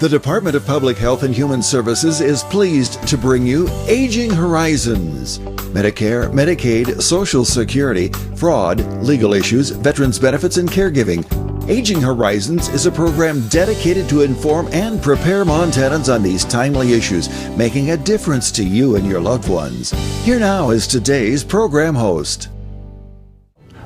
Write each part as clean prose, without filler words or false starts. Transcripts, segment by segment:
The Department of Public Health and Human Services is pleased to bring you Aging Horizons. Medicare, Medicaid, Social Security, fraud, legal issues, veterans benefits, and caregiving. Aging Horizons is a program dedicated to inform and prepare Montanans on these timely issues, making a difference to you and your loved ones. Here now is today's program host.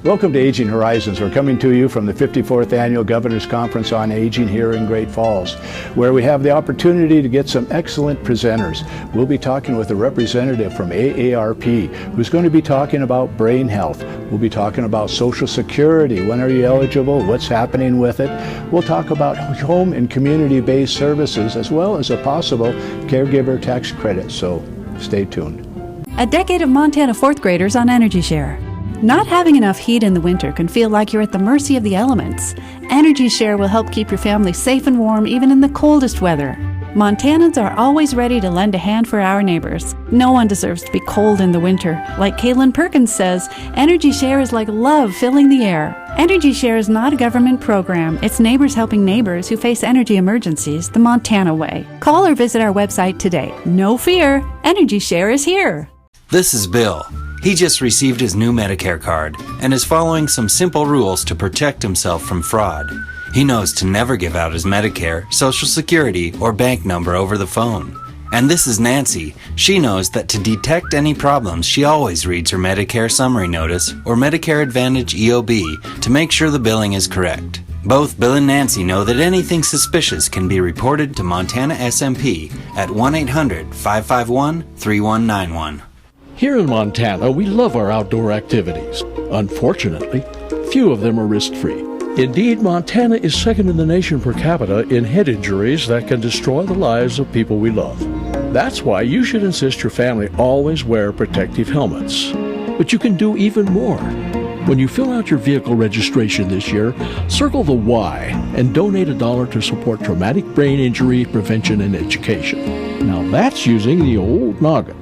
Welcome to Aging Horizons. We're coming to you from the 54th Annual Governor's Conference on Aging here in Great Falls, where we have the opportunity to get some excellent presenters. We'll be talking with a representative from AARP who's going to be talking about brain health. We'll be talking about Social Security. When are you eligible? What's happening with it? We'll talk about home and community-based services as well as a possible caregiver tax credit. So stay tuned. A decade of Montana fourth graders on Energy Share. Not having enough heat in the winter can feel like you're at the mercy of the elements. Energy Share will help keep your family safe and warm even in the coldest weather. Montanans are always ready to lend a hand for our neighbors. No one deserves to be cold in the winter. Like Kaylin Perkins says, Energy Share is like love filling the air. Energy Share is not a government program. It's neighbors helping neighbors who face energy emergencies the Montana way. Call or visit our website today. No fear, Energy Share is here. This is Bill. He just received his new Medicare card and is following some simple rules to protect himself from fraud. He knows to never give out his Medicare, Social Security, or bank number over the phone. And this is Nancy. She knows that to detect any problems, she always reads her Medicare summary notice or Medicare Advantage EOB to make sure the billing is correct. Both Bill and Nancy know that anything suspicious can be reported to Montana SMP at 1-800-551-3191. Here in Montana, we love our outdoor activities. Unfortunately, few of them are risk-free. Indeed, Montana is second in the nation per capita in head injuries that can destroy the lives of people we love. That's why you should insist your family always wear protective helmets. But you can do even more. When you fill out your vehicle registration this year, circle the Y and donate $1 to support traumatic brain injury prevention and education. Now that's using the old noggin.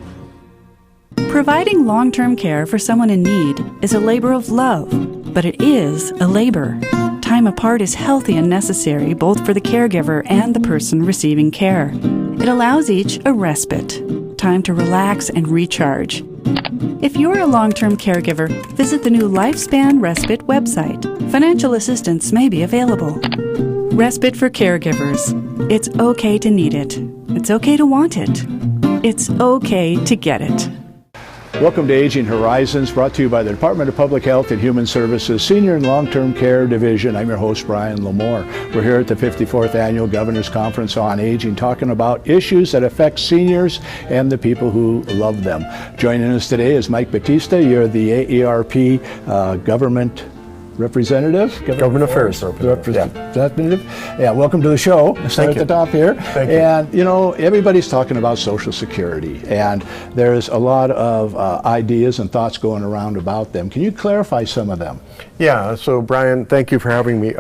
Providing long-term care for someone in need is a labor of love, but it is a labor. Time apart is healthy and necessary both for the caregiver and the person receiving care. It allows each a respite, time to relax and recharge. If you're a long-term caregiver, visit the new Lifespan Respite website. Financial assistance may be available. Respite for caregivers. It's okay to need it. It's okay to want it. It's okay to get it. Welcome to Aging Horizons, brought to you by the Department of Public Health and Human Services Senior and Long-Term Care Division. I'm your host, Brian Lamore. We're here at the 54th Annual Governor's Conference on Aging, talking about issues that affect seniors and the people who love them. Joining us today is Mike Batista. You're the AARP government representative? Government Affairs representative. Yeah, welcome to the show. Start at the top here. Thank you. And, you know, everybody's talking about Social Security, and there's a lot of ideas and thoughts going around about them. Can you clarify some of them? Yeah, so Brian, thank you for having me.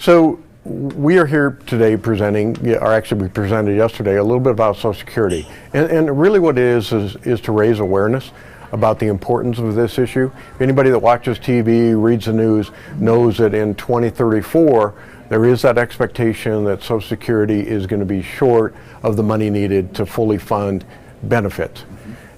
So we are here today presenting, or actually we presented yesterday, a little bit about Social Security. And really what it is to raise awareness about the importance of this issue. Anybody that watches TV, reads the news, knows that in 2034, there is that expectation that Social Security is going to be short of the money needed to fully fund benefits.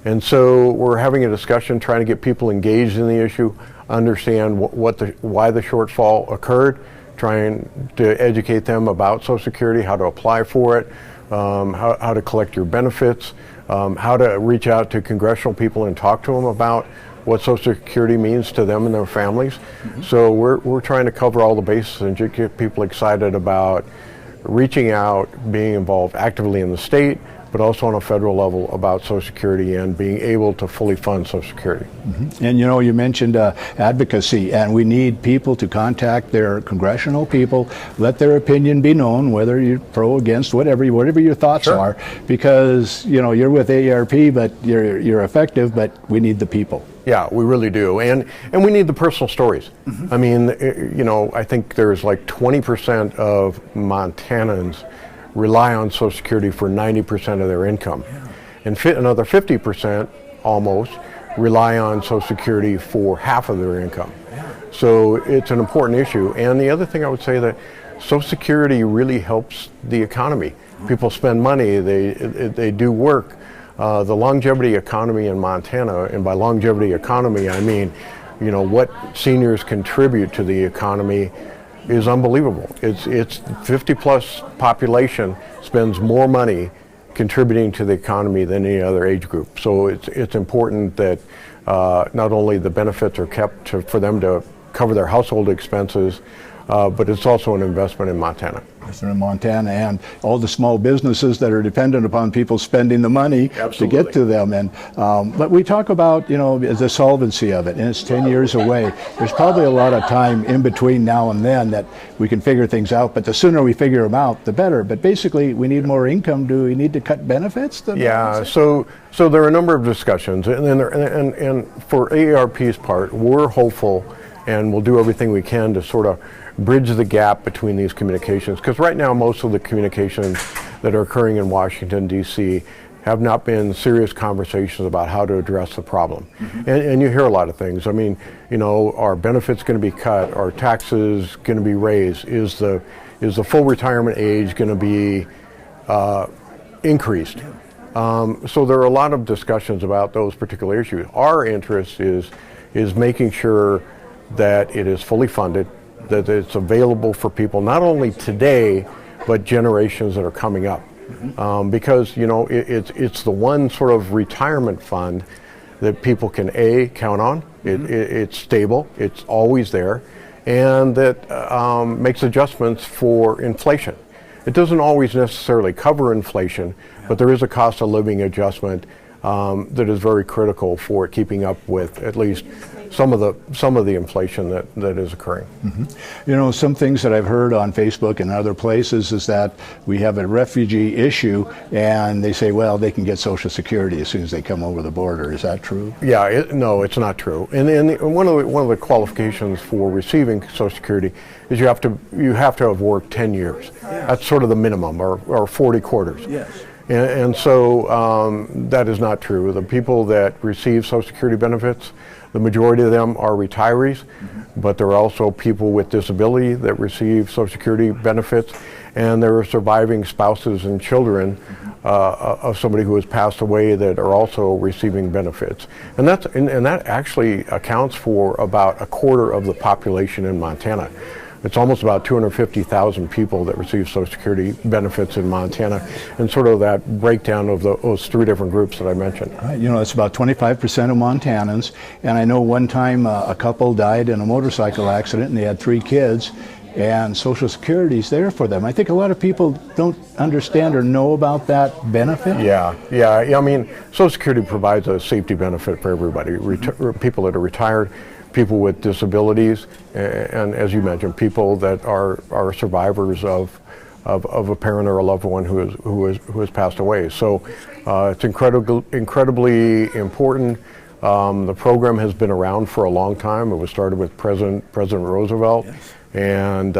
And so we're having a discussion trying to get people engaged in the issue, understand why the shortfall occurred, trying to educate them about Social Security, how to apply for it, how to collect your benefits, how to reach out to congressional people and talk to them about what Social Security means to them and their families. Mm-hmm. So we're trying to cover all the bases and get people excited about reaching out, being involved actively in the state, but also on a federal level about Social Security and being able to fully fund Social Security. Mm-hmm. And you know, you mentioned advocacy, and we need people to contact their congressional people, let their opinion be known, whether you're pro, against, whatever your thoughts Sure. are, because you know you're with AARP, but you're effective, but we need the people. Yeah, we really do, and we need the personal stories. Mm-hmm. I mean, you know, I think there's like 20% of Montanans rely on Social Security for 90% of their income. Yeah. And another 50% almost rely on Social Security for half of their income. Yeah. So it's an important issue. And the other thing I would say that Social Security really helps the economy. People spend money, they do work. The longevity economy in Montana, and by longevity economy I mean, what seniors contribute to the economy is unbelievable. It's 50 plus population spends more money contributing to the economy than any other age group. So it's important that not only the benefits are kept for them to cover their household expenses, but it's also an investment in Montana. In Montana, and all the small businesses that are dependent upon people spending the money to get to them. And but we talk about the solvency of it, and it's 10 years away. There's probably a lot of time in between now and then that we can figure things out. But the sooner we figure them out, the better. But basically, we need more income. Do we need to cut benefits? Yeah. So there are a number of discussions, and for AARP's part, we're hopeful, and we'll do everything we can to sort of bridge the gap between these communications, because right now most of the communications that are occurring in Washington, D.C. have not been serious conversations about how to address the problem. And you hear a lot of things. I mean, are benefits going to be cut? Are taxes going to be raised? Is the full retirement age going to be increased? So there are a lot of discussions about those particular issues. Our interest is making sure that it is fully funded, that it's available for people not only today but generations that are coming up, because it's the one sort of retirement fund that people can count on. It's stable, it's always there, and that makes adjustments for inflation. It doesn't always necessarily cover inflation, but there is a cost of living adjustment that is very critical for keeping up with at least some of the inflation that is occurring. Some things that I've heard on Facebook and other places is that we have a refugee issue, and they say, well, they can get Social Security as soon as they come over the border. Is that true? Yeah, no, it's not true. And one of the qualifications for receiving Social Security is you have to have worked 10 years. That's sort of the minimum, or 40 quarters. Yes. And so that is not true. The people that receive Social Security benefits, the majority of them are retirees, but there are also people with disability that receive Social Security benefits, and there are surviving spouses and children of somebody who has passed away that are also receiving benefits. And that actually accounts for about a quarter of the population in Montana. It's almost about 250,000 people that receive Social Security benefits in Montana, and sort of that breakdown of those three different groups that I mentioned. Right. It's about 25% of Montanans, and I know one time a couple died in a motorcycle accident, and they had 3 kids, and Social Security's there for them. I think a lot of people don't understand or know about that benefit. Yeah. I mean, Social Security provides a safety benefit for everybody. People that are retired, people with disabilities, and as you mentioned, people that are survivors of a parent or a loved one who has passed away. So it's incredibly important. The program has been around for a long time. It was started with President Roosevelt. Yes. And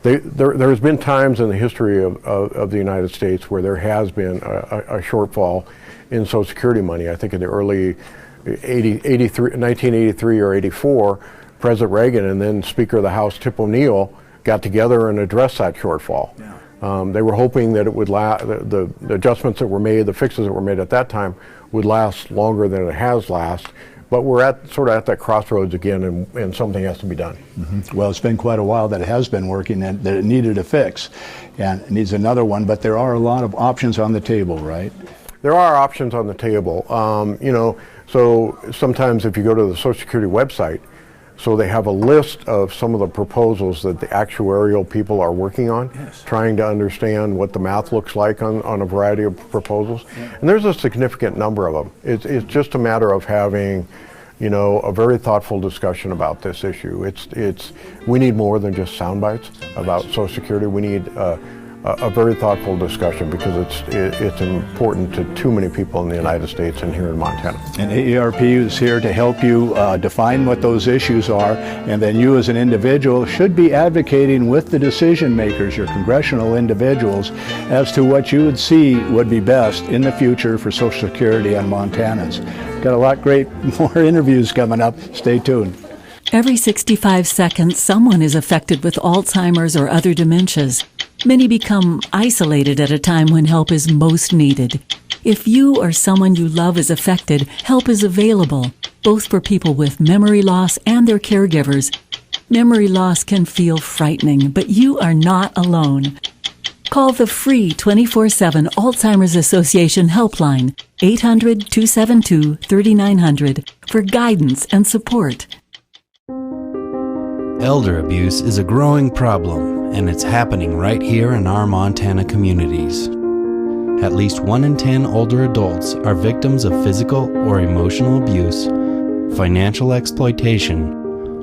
there has been times in the history of the United States where there has been a shortfall in Social Security money. I think in the early 1983 or 84, President Reagan and then Speaker of the House Tip O'Neill got together and addressed that shortfall. Yeah. They were hoping that it would the adjustments that were made, the fixes that were made at that time, would last longer than it has lasted. But we're at that crossroads again, and something has to be done. Well, it's been quite a while that it has been working, and that it needed a fix, and it needs another one. But there are a lot of options on the table, right? There are options on the table. So sometimes if you go to the Social Security website, so they have a list of some of the proposals that the actuarial people are working on, yes, trying to understand what the math looks like on a variety of proposals. Yeah. And there's a significant number of them. It's just a matter of having, a very thoughtful discussion about this issue. We need more than just sound bites about Social Security. We need a very thoughtful discussion, because it's important to too many people in the United States and here in Montana. And AARP is here to help you define what those issues are, and then you as an individual should be advocating with the decision makers, your congressional individuals, as to what you would see would be best in the future for Social Security and Montanans. Got a lot more interviews coming up. Stay tuned. Every 65 seconds, someone is affected with Alzheimer's or other dementias. Many become isolated at a time when help is most needed. If you or someone you love is affected, help is available, both for people with memory loss and their caregivers. Memory loss can feel frightening, but you are not alone. Call the free 24/7 Alzheimer's Association helpline, 800-272-3900, for guidance and support. Elder abuse is a growing problem, and it's happening right here in our Montana communities. At least 1 in 10 older adults are victims of physical or emotional abuse, financial exploitation,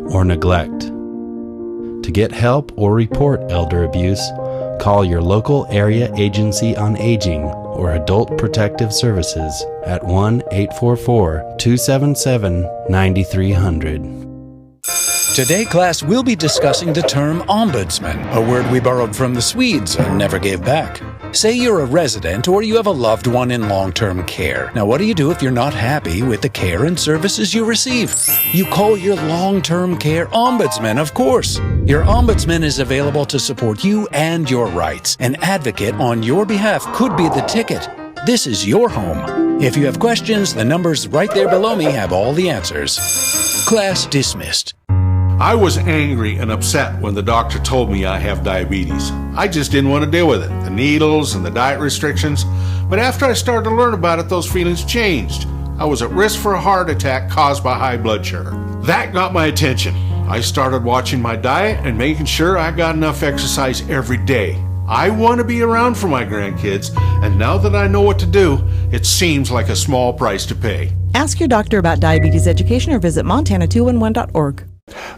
or neglect. To get help or report elder abuse, call your local area agency on aging or Adult Protective Services at 1-844-277-9300. Today, class, we'll be discussing the term ombudsman, a word we borrowed from the Swedes and never gave back. Say you're a resident or you have a loved one in long-term care. Now, what do you do if you're not happy with the care and services you receive? You call your long-term care ombudsman, of course. Your ombudsman is available to support you and your rights. An advocate on your behalf could be the ticket. This is your home. If you have questions, the numbers right there below me have all the answers. Class dismissed. I was angry and upset when the doctor told me I have diabetes. I just didn't want to deal with it, the needles and the diet restrictions. But after I started to learn about it, those feelings changed. I was at risk for a heart attack caused by high blood sugar. That got my attention. I started watching my diet and making sure I got enough exercise every day. I want to be around for my grandkids, and now that I know what to do, it seems like a small price to pay. Ask your doctor about diabetes education or visit montana211.org.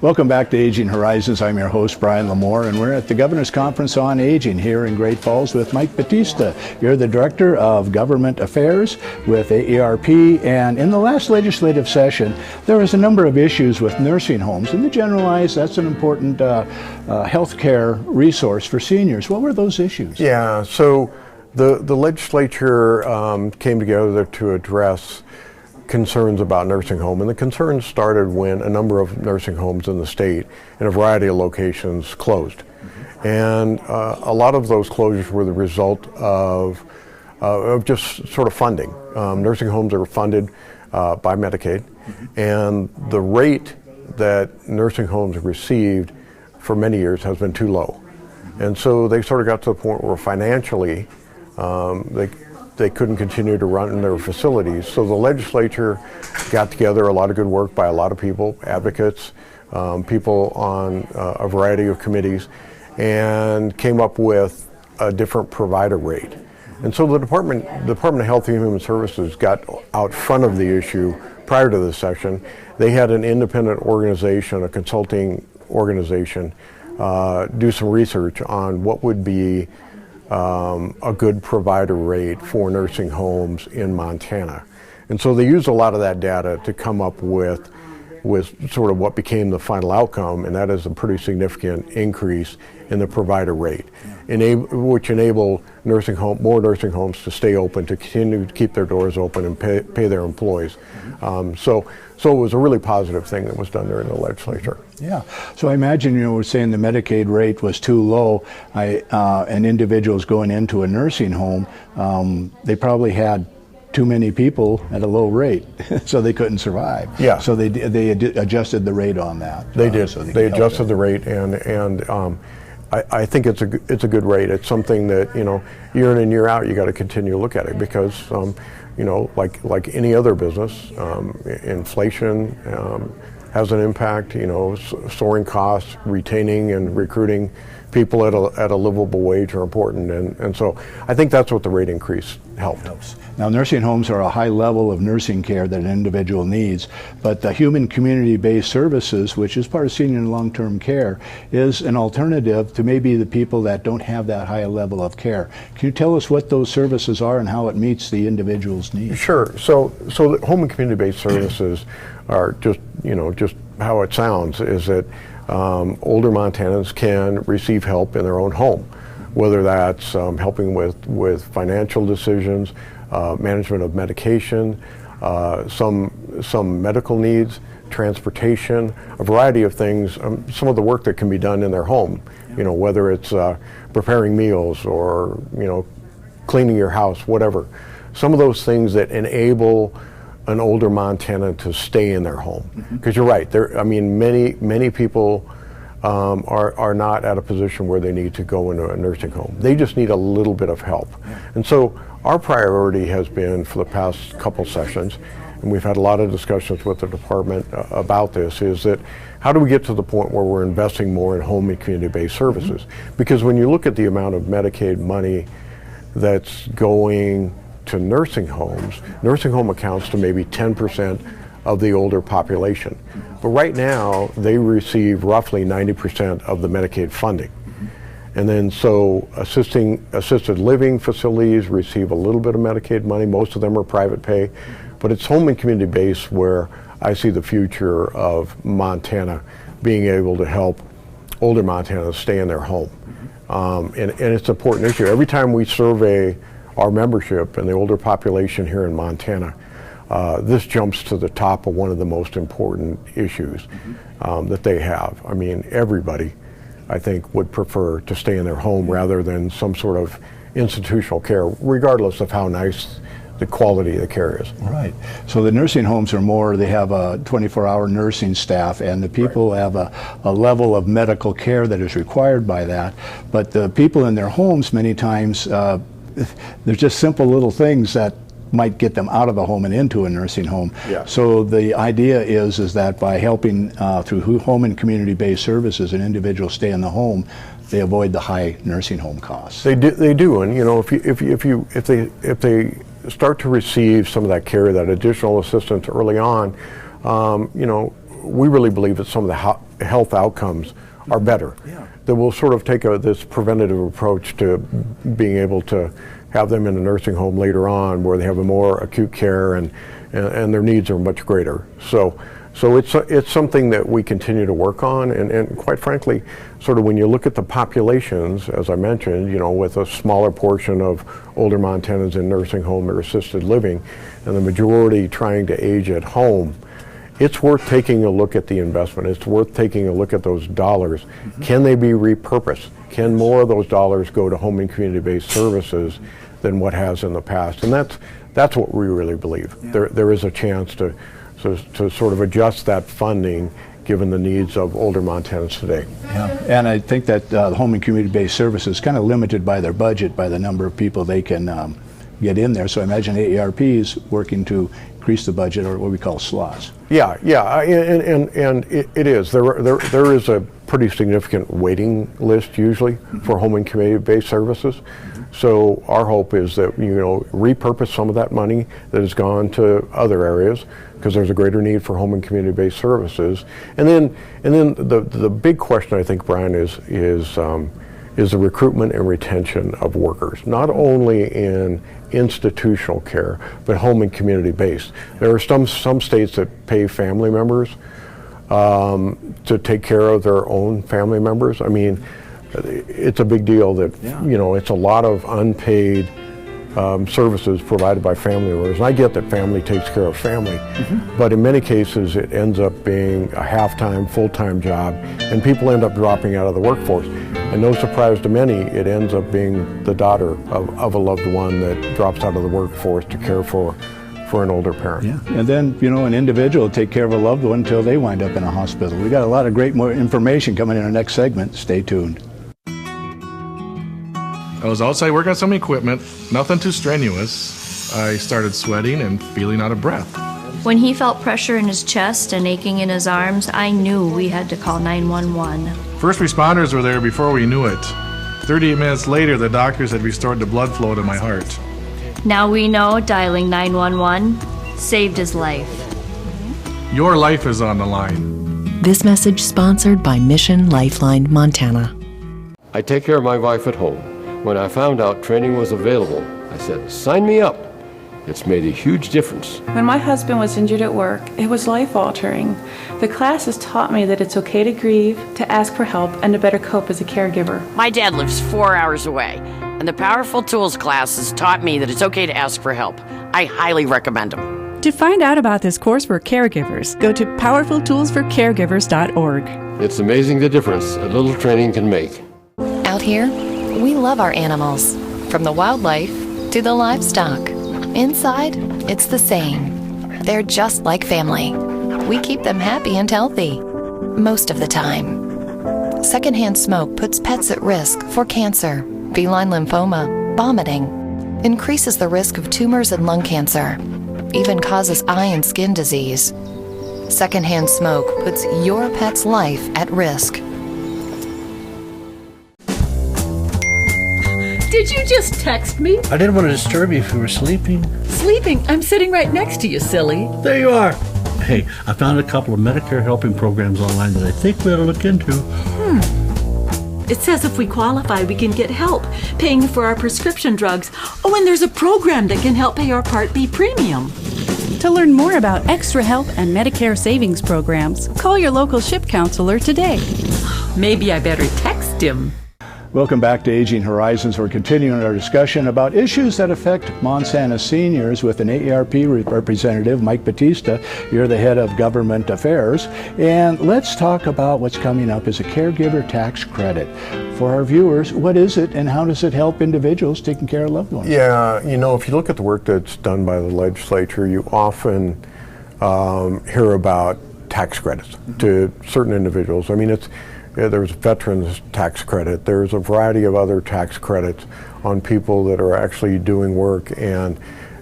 Welcome back to Aging Horizons. I'm your host, Brian Lamore, and we're at the Governor's Conference on Aging here in Great Falls with Mike Batista. You're the Director of Government Affairs with AARP, and in the last legislative session, there was a number of issues with nursing homes, and to generalize, that's an important health care resource for seniors. What were those issues? Yeah, so the legislature came together to address concerns about nursing home, and the concerns started when a number of nursing homes in the state in a variety of locations closed. And a lot of those closures were the result of just sort of funding. Nursing homes are funded by Medicaid, and the rate that nursing homes received for many years has been too low. And so they sort of got to the point where financially they couldn't continue to run their facilities. So the legislature got together, a lot of good work by a lot of people, advocates, people on a variety of committees, and came up with a different provider rate. And so the Department of Health and Human Services got out front of the issue prior to this session. They had an independent organization, a consulting organization, do some research on what would be a good provider rate for nursing homes in Montana. And so they used a lot of that data to come up with sort of what became the final outcome, and that is a pretty significant increase in the provider rate, which enable more nursing homes to stay open, to continue to keep their doors open and pay their employees. So it was a really positive thing that was done there in the legislature. Yeah. So I imagine, we're saying the Medicaid rate was too low, and individuals going into a nursing home, they probably had too many people at a low rate, so they couldn't survive. Yeah. So they adjusted the rate on that. They did. So they adjusted the rate, and I think it's a good rate. It's something that year in and year out you got to continue to look at it, because like any other business, inflation has an impact. Soaring costs, retaining and recruiting people at a livable wage are important, and so I think that's what the rate increase helped. Now, nursing homes are a high level of nursing care that an individual needs, but the human community-based services, which is part of senior and long-term care, is an alternative to maybe the people that don't have that high level of care. Can you tell us what those services are and how it meets the individual's needs? Sure. So the home and community-based services are just how it sounds, is that older Montanans can receive help in their own home, whether that's helping with financial decisions, management of medication, some medical needs, transportation, a variety of things, some of the work that can be done in their home, whether it's preparing meals or, cleaning your house, whatever. Some of those things that enable an older Montanan to stay in their home. Because you're right, many people are not at a position where they need to go into a nursing home. They just need a little bit of help. And so our priority has been for the past couple sessions, and we've had a lot of discussions with the department about this, is that how do we get to the point where we're investing more in home and community-based services? Because when you look at the amount of Medicaid money that's going to nursing home accounts to maybe 10% of the older population. But right now, they receive roughly 90% of the Medicaid funding. And then so assisted living facilities receive a little bit of Medicaid money. Most of them are private pay. But it's home and community based where I see the future of Montana being able to help older Montanans stay in their home. And it's an important issue. Every time we survey our membership and the older population here in Montana, this jumps to the top of one of the most important issues that they have. I mean, everybody, I think, would prefer to stay in their home rather than some sort of institutional care, regardless of how nice the quality of the care is. Right. So the nursing homes are more, they have a 24-hour nursing staff, and the people have a level of medical care that is required by that. But the people in their homes, many times, there's just simple little things that might get them out of the home and into a nursing home. Yeah. So the idea is that by helping through home and community-based services, an individual stay in the home, they avoid the high nursing home costs. They do, and if they start to receive some of that care, that additional assistance early on, we really believe that some of the health outcomes are better. Yeah. That we'll sort of take this preventative approach to being able to have them in a nursing home later on where they have a more acute care and their needs are much greater. So it's something that we continue to work on, and quite frankly, sort of when you look at the populations, as I mentioned, with a smaller portion of older Montanans in nursing home or assisted living, and the majority trying to age at home, it's worth taking a look at the investment. It's worth taking a look at those dollars. Can they be repurposed? Can more of those dollars go to home and community-based services than what has in the past? And that's what we really believe. Yeah. There is a chance to sort of adjust that funding given the needs of older Montanans today. Yeah. And I think that the home and community-based services is kind of limited by their budget, by the number of people they can get in there. So I imagine AARP is working to increase the budget, or what we call slots. Yeah, and it is. There is a pretty significant waiting list usually for home and community-based services. So our hope is that repurpose some of that money that has gone to other areas, because there's a greater need for home and community-based services. And then the big question, I think, Brian, is the recruitment and retention of workers, not only in institutional care, but home and community-based. There are some states that pay family members to take care of their own family members. I mean, it's a big deal that, it's a lot of unpaid services provided by family members. And I get that family takes care of family, but in many cases it ends up being a half-time, full-time job, and people end up dropping out of the workforce. And no surprise to many, it ends up being the daughter of a loved one that drops out of the workforce to care for an older parent. Yeah, and then, an individual will take care of a loved one until they wind up in a hospital. We got a lot of great more information coming in our next segment. Stay tuned. I was outside working on some equipment, nothing too strenuous. I started sweating and feeling out of breath. When he felt pressure in his chest and aching in his arms, I knew we had to call 911. First responders were there before we knew it. 38 minutes later, the doctors had restored the blood flow to my heart. Now we know dialing 911 saved his life. Your life is on the line. This message sponsored by Mission Lifeline Montana. I take care of my wife at home. When I found out training was available, I said, sign me up. It's made a huge difference. When my husband was injured at work, it was life-altering. The classes taught me that it's okay to grieve, to ask for help, and to better cope as a caregiver. My dad lives 4 hours away, and the Powerful Tools classes taught me that it's okay to ask for help. I highly recommend them. To find out about this course for caregivers, go to powerfultoolsforcaregivers.org. It's amazing the difference a little training can make. Out here, we love our animals, from the wildlife to the livestock. Inside, it's the same. They're just like family. We keep them happy and healthy, most of the time. Secondhand smoke puts pets at risk for cancer, feline lymphoma, vomiting, increases the risk of tumors and lung cancer, even causes eye and skin disease. Secondhand smoke puts your pet's life at risk. Did you just text me? I didn't want to disturb you if you were sleeping. Sleeping? I'm sitting right next to you, silly. There you are. Hey, I found a couple of Medicare helping programs online that I think we ought to look into. It says if we qualify, we can get help paying for our prescription drugs. Oh, and there's a program that can help pay our Part B premium. To learn more about extra help and Medicare savings programs, call your local SHIP counselor today. Maybe I better text him. Welcome back to Aging Horizons. We're continuing our discussion about issues that affect Montana seniors with an AARP representative, Mike Batista. You're the head of government affairs. And let's talk about what's coming up as a caregiver tax credit. For our viewers, what is it and how does it help individuals taking care of loved ones? Yeah, you know, if you look at the work that's done by the legislature, you often hear about tax credits to certain individuals. I mean, there's veterans tax credit. There's a variety of other tax credits on people that are actually doing work, and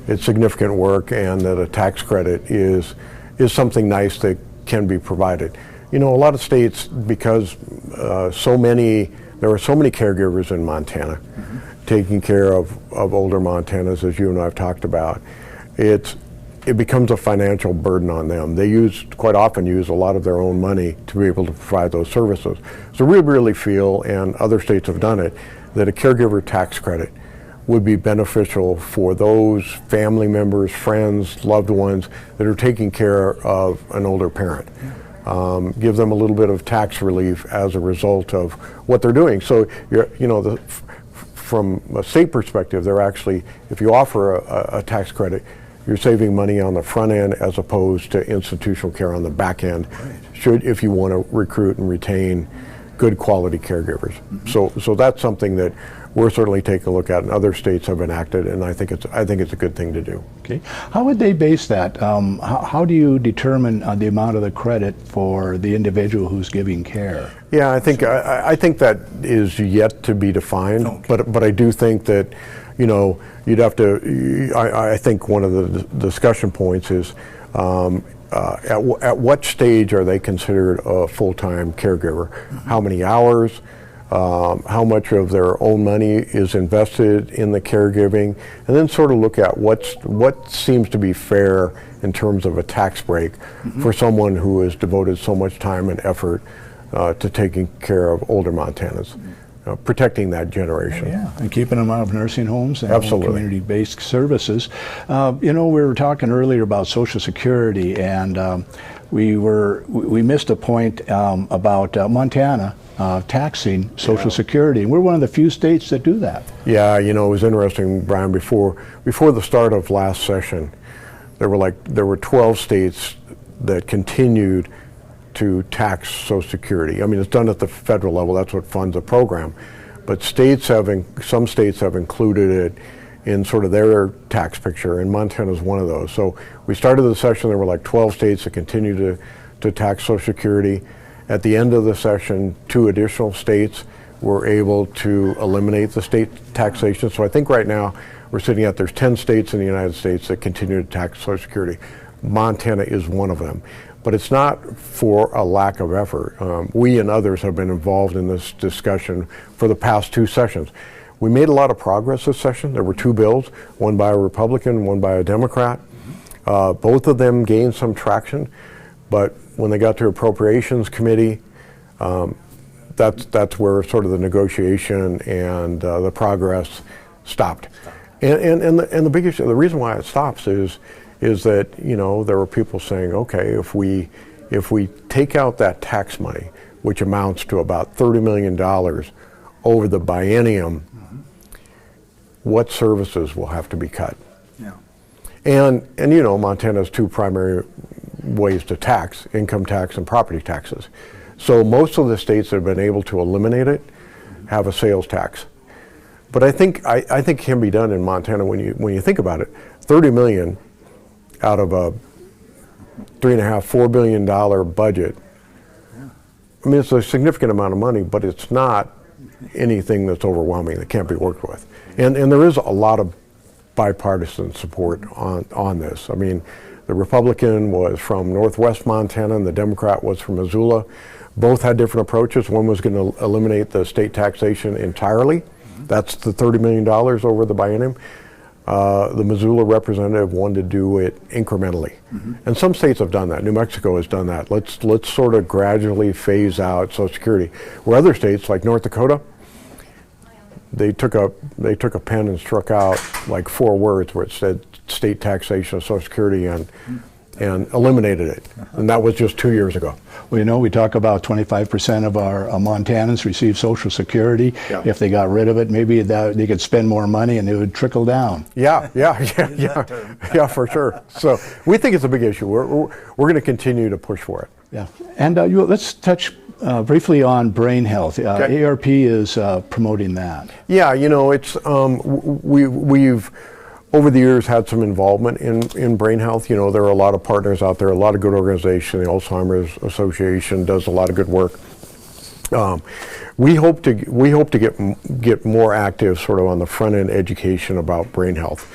it's significant work, and that a tax credit is something nice that can be provided. You know, a lot of states, because there are so many caregivers in Montana taking care of older Montanans, as you and I have talked about, it becomes a financial burden on them. They quite often use a lot of their own money to be able to provide those services. So we really feel, and other states have done it, that a caregiver tax credit would be beneficial for those family members, friends, loved ones that are taking care of an older parent. Give them a little bit of tax relief as a result of what they're doing. So, from a state perspective, they're actually, if you offer a tax credit, you're saving money on the front end as opposed to institutional care on the back end, if you want to recruit and retain good quality caregivers. So that's something that we're certainly taking a look at, and other states have enacted, and I think it's a good thing to do. Okay, how would they base that? How do you determine the amount of the credit for the individual who's giving care? Yeah, I think that is yet to be defined, okay. but I do think that, you know, you'd have to. I think one of the discussion points is at what stage are they considered a full-time caregiver? How many hours? How much of their own money is invested in the caregiving, and then sort of look at what seems to be fair in terms of a tax break for someone who has devoted so much time and effort to taking care of older Montanans. Protecting that generation. Yeah, and keeping them out of nursing homes and absolutely community-based services. You know, we were talking earlier about Social Security, and we missed a point about Montana taxing Social Security, and we're one of the few states that do that. Yeah, you know, it was interesting, Brian. Before the start of last session, there were 12 states that continued to tax Social Security. I mean, it's done at the federal level. That's what funds the program. But some states have included it in sort of their tax picture, and Montana is one of those. So we started the session, there were like 12 states that continue to tax Social Security. At the end of the session, 2 additional states were able to eliminate the state taxation. So I think right now we're sitting at, there's 10 states in the United States that continue to tax Social Security. Montana is one of them. But it's not for a lack of effort. We and others have been involved in this discussion for the past 2 sessions. We made a lot of progress this session. There were 2 bills, one by a Republican, one by a Democrat. Both of them gained some traction, but when they got to Appropriations Committee, that's where sort of the negotiation and the progress stopped. And the big issue, the reason why it stops is that, you know, there were people saying, okay, if we take out that tax money, which amounts to about $30 million over the biennium, what services will have to be cut? Yeah. And you know, Montana has two primary ways to tax: income tax and property taxes. So most of the states that have been able to eliminate it have a sales tax. But I think it can be done in Montana when you think about it. $30 million out of a $3.5–4 billion budget. I mean, it's a significant amount of money, but it's not anything that's overwhelming that can't be worked with. And there is a lot of bipartisan support on this. I mean, the Republican was from Northwest Montana and the Democrat was from Missoula. Both had different approaches. One was going to eliminate the state taxation entirely. That's the $30 million over the biennium. The Missoula representative wanted to do it incrementally. And some states have done that. New Mexico has done that. Let's sort of gradually phase out Social Security. Where other states, like North Dakota, they took a pen and struck out like 4 words where it said state taxation of Social Security and eliminated it. And that was just 2 years ago. Well, you know, we talk about 25% of our Montanans receive Social Security. Yeah. If they got rid of it, maybe they could spend more money and it would trickle down. Yeah, for sure. So we think it's a big issue. We're going to continue to push for it. Yeah, and let's touch briefly on brain health. AARP is promoting that. Yeah, you know, it's we've over the years had some involvement in brain health. You know, there are a lot of partners out there, a lot of good organizations. The Alzheimer's Association does a lot of good work. We hope to get more active sort of on the front end education about brain health.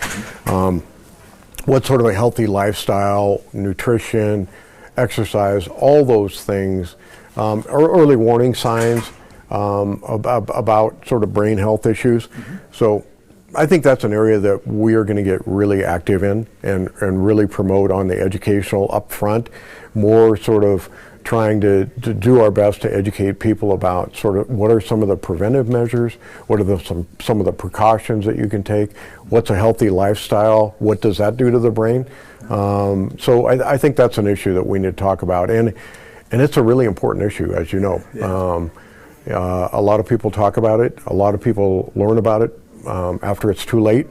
What sort of a healthy lifestyle, nutrition, exercise, all those things, early warning signs about sort of brain health issues. So I think that's an area that we are going to get really active in and really promote on the educational upfront, more sort of trying to do our best to educate people about sort of what are some of the preventive measures, what are some of the precautions that you can take, what's a healthy lifestyle, what does that do to the brain. So I think that's an issue that we need to talk about, and it's a really important issue, as you know. Yeah. A lot of people talk about it, a lot of people learn about it after it's too late.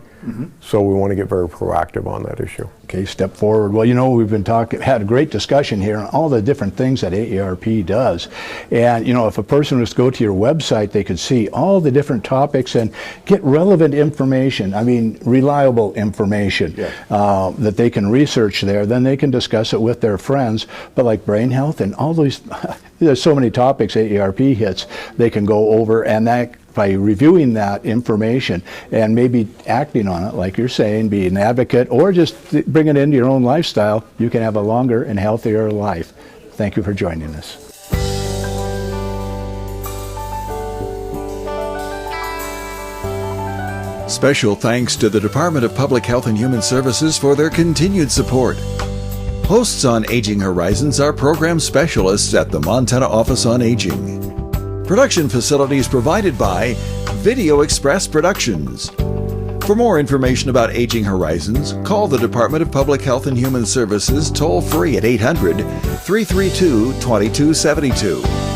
So we want to get very proactive on that issue. Okay, step forward. Well, you know, we've been had a great discussion here on all the different things that AARP does. And, you know, if a person was to go to your website, they could see all the different topics and get relevant information, I mean, reliable information that they can research there. Then they can discuss it with their friends. But like brain health and all these, there's so many topics AARP hits, they can go over, and that by reviewing that information and maybe acting on it, like you're saying, be an advocate or just bring it into your own lifestyle, you can have a longer and healthier life. Thank you for joining us. Special thanks to the Department of Public Health and Human Services for their continued support. Hosts on Aging Horizons are program specialists at the Montana Office on Aging. Production facilities provided by Video Express Productions. For more information about Aging Horizons, call the Department of Public Health and Human Services toll-free at 800-332-2272.